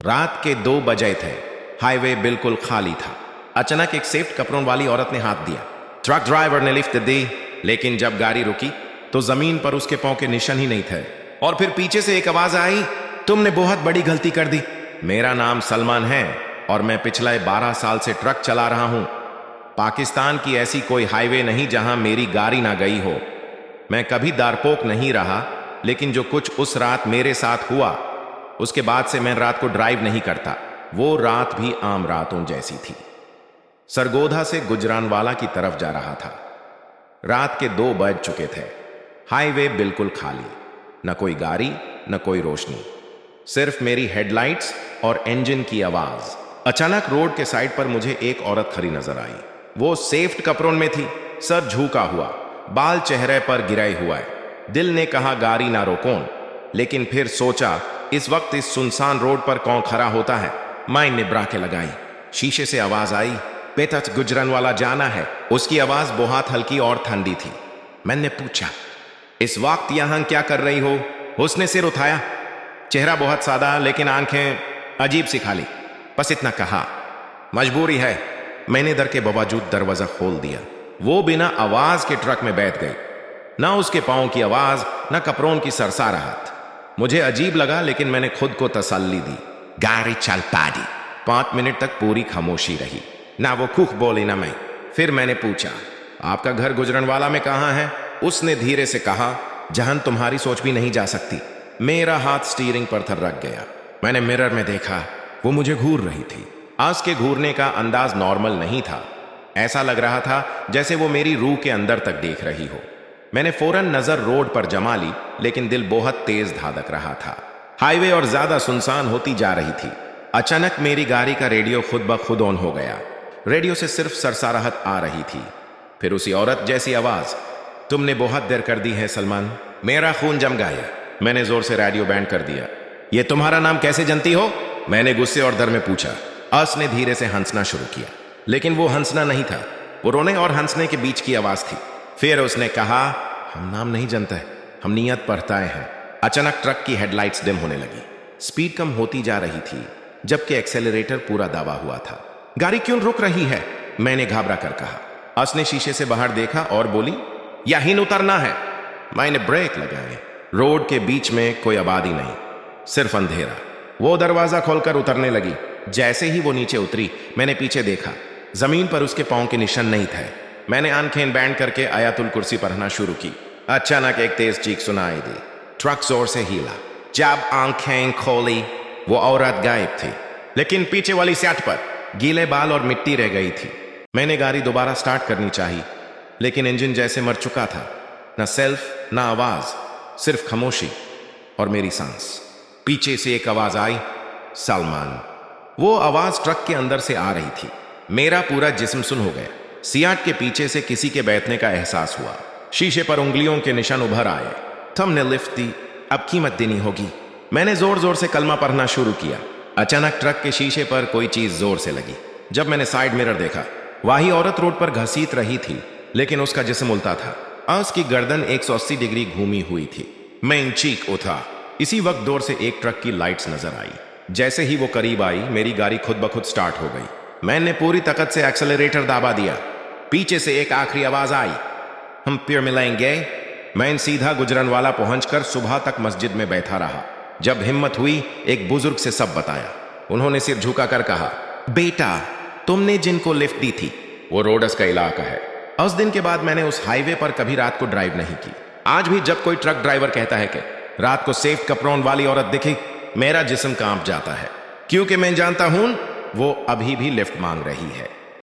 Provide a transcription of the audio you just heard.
रात के 2 बजे थे। हाईवे बिल्कुल खाली था। अचानक एक सेफ्ट कपड़ों वाली औरत ने हाथ दिया। ट्रक ड्राइवर ने लिफ्ट दी, लेकिन जब गाड़ी रुकी तो जमीन पर उसके पांव के निशान ही नहीं थे। और फिर पीछे से एक आवाज आई, तुमने बहुत बड़ी गलती कर दी। मेरा नाम सलमान है और मैं पिछले 12 साल से ट्रक चला रहा हूं। पाकिस्तान की ऐसी कोई हाईवे नहीं जहां मेरी गाड़ी ना गई हो। मैं कभी डरपोक नहीं रहा, लेकिन जो कुछ उस रात मेरे साथ हुआ, उसके बाद से मैं रात को ड्राइव नहीं करता। वो रात भी आम रातों जैसी थी। सरगोधा से गुजरानवाला की तरफ जा रहा था। रात के 2 बज चुके थे। हाईवे बिल्कुल खाली, न कोई गाड़ी न कोई रोशनी, सिर्फ मेरी हेडलाइट्स और इंजन की आवाज। अचानक रोड के साइड पर मुझे एक औरत खड़ी नजर आई। वो सेफ्ट कपड़ों में थी, सर झुका हुआ, बाल चेहरे पर गिराए हुआ है। दिल ने कहा गाड़ी ना रोकों, लेकिन फिर सोचा इस वक्त इस सुनसान रोड पर कौन खड़ा होता है। मैं निब्रा के लगाई। शीशे से आवाज आई, बेटा गुजरानवाला जाना है। उसकी आवाज बहुत हल्की और ठंडी थी। मैंने पूछा, इस वक्त यहां क्या कर रही हो? उसने सिर उठाया। चेहरा बहुत सादा, लेकिन आंखें अजीब सी खाली। बस इतना कहा, मजबूरी है। मैंने डर के बावजूद दरवाजा खोल दिया। वो बिना आवाज के ट्रक में बैठ गई। ना उसके पांव की आवाज, ना कपड़ों की सरसाराहट। मुझे अजीब लगा, लेकिन मैंने खुद को तसल्ली दी। गाड़ी चल पाड़ी। 5 मिनट तक पूरी खामोशी रही। ना वो कुछ बोली ना मैं। फिर मैंने पूछा, आपका घर गुजरानवाला में कहाँ है? उसने धीरे से कहा, जहां तुम्हारी सोच भी नहीं जा सकती। मेरा हाथ स्टीयरिंग पर रख गया। मैंने मिरर में देखा, वो मुझे घूर रही थी। आज के घूरने का अंदाज नॉर्मल नहीं था। ऐसा लग रहा था जैसे वो मेरी रूह के अंदर तक देख रही हो। मैंने फौरन नजर रोड पर जमा ली, लेकिन दिल बहुत तेज धड़क रहा था। हाईवे और ज्यादा सुनसान होती जा रही थी। अचानक मेरी गाड़ी का रेडियो खुद ब खुद ऑन हो गया। रेडियो से सिर्फ सरसाराहट आ रही थी। फिर उसी औरत जैसी आवाज, तुमने बहुत देर कर दी है सलमान। मेरा खून जम गया। मैंने जोर से रेडियो बैंड कर दिया। ये तुम्हारा नाम कैसे जानती हो? मैंने गुस्से और डर में पूछा। अस ने धीरे से हंसना शुरू किया, लेकिन वो हंसना नहीं था, वो रोने और हंसने के बीच की आवाज थी। फिर उसने कहा, हम नाम नहीं जानते, हम नियत पढ़ता हैं। अचानक ट्रक की हेडलाइट्स डिम होने लगी। स्पीड कम होती जा रही थी, जबकि एक्सेलरेटर पूरा दबा हुआ था। गाड़ी क्यों रुक रही है? मैंने घबरा कर कहा। अस ने शीशे से बाहर देखा और बोली, यहीं उतरना है। मैंने ब्रेक लगाए। रोड के बीच में कोई आबादी नहीं, सिर्फ अंधेरा। वो दरवाजा खोलकर उतरने लगी। जैसे ही वो नीचे उतरी, मैंने पीछे देखा। जमीन पर उसके पांव के निशान नहीं थे। मैंने आंखें बैंड करके आयतुल कुर्सी पढ़ना शुरू की। अचानक एक तेज चीख सुनाई दी। ट्रक जोर से हिला। जब आंखें खोली, वो औरत गायब थी, लेकिन पीछे वाली सीट पर गीले बाल और मिट्टी रह गई थी। मैंने गाड़ी दोबारा स्टार्ट करनी चाहिए, लेकिन इंजन जैसे मर चुका था। ना सेल्फ, ना आवाज, सिर्फ खामोशी और मेरी सांस। पीछे से एक आवाज आई, सलमान। वो आवाज ट्रक के अंदर से आ रही थी। मेरा पूरा जिस्म सुन हो गया। सियाट के पीछे से किसी के बैठने का एहसास हुआ। शीशे पर उंगलियों के निशान उभर आए। तुमने लिफ्ट दी, अब कीमत देनी होगी। मैंने जोर जोर से कलमा पढ़ना शुरू किया। अचानक ट्रक के शीशे पर कोई चीज जोर से लगी। जब मैंने साइड मिरर देखा, वही औरत रोड पर घसीट रही थी, लेकिन उसका जिस्म उल्टा था। उसकी गर्दन 180 डिग्री घूमी हुई थी। मैं चीख उठा। इसी वक्त दूर से एक ट्रक की लाइट्स नजर आई। जैसे ही वो करीब आई, मेरी गाड़ी खुद ब खुद स्टार्ट हो गई। मैंने पूरी ताकत से एक्सेलरेटर दबा दिया। पीछे से एक आखिरी आवाज आई, हम फिर मिलेंगे। मैं सीधा गुजरानवाला पहुंचकर सुबह तक मस्जिद में बैठा रहा। जब हिम्मत हुई, एक बुजुर्ग से सब बताया। उन्होंने सिर झुकाकर कहा, बेटा, तुमने जिनको लिफ्ट दी थी, वो रोडस का इलाका है। उस दिन के बाद मैंने उस हाईवे पर कभी रात को ड्राइव नहीं की। आज भी जब कोई ट्रक ड्राइवर कहता है कि रात को सेफ कपड़ों वाली औरत दिखी, मेरा जिस्म कांप जाता है, क्योंकि मैं जानता हूं वो अभी भी लिफ्ट मांग रही है।